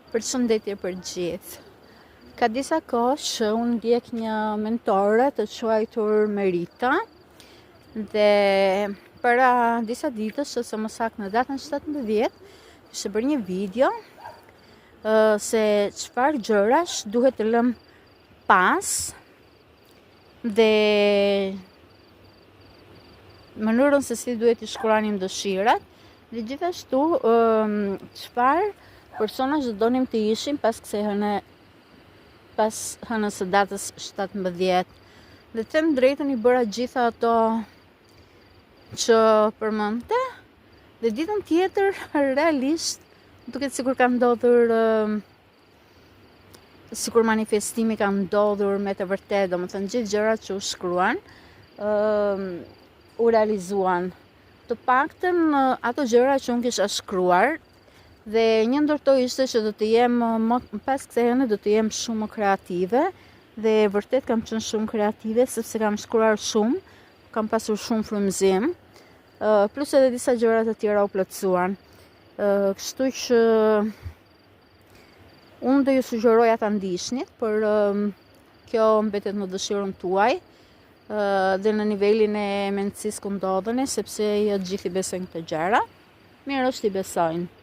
Përshëndetje për gjithë. Ka disa kohë që unë ndjek një mentore të quajtur Merita dhe para disa ditësh, ose më saktë në datën 17, kishte bërë një video se çfarë gjërash duhet të lëm pas dhe mënyrën se si duhet të shkruanim dëshirat dhe gjithashtu çfarë personash do donim të ishim pas hënës së datës 17. Dhe të them drejtën, i bëra gjitha ato që përmendte dhe ditën tjetër realisht duket sikur ka ndodhur sikur manifestimi ka ndodhur me të vërtetë, domethënë gjithë gjërat që u shkruan u realizuan. Të paktën ato gjëra që unë kisha shkruar, dhe një ndër to ishte që do të jem pas kësaj hëne do të jem shumë më kreative dhe vërtet kam qenë shumë kreative sepse kam shkruar shumë, kam pasur shumë frymëzim, plus edhe disa gjëra të tjera u plotësuan. Kështu që unë do ju sugjeroja ta ndiqnit, por kjo mbetet në dëshirën tuaj dhe në nivelin e mendësisë ku ndodheni, sepse jo të gjithë i besojnë këto gjëra. Mirë është i besojnë.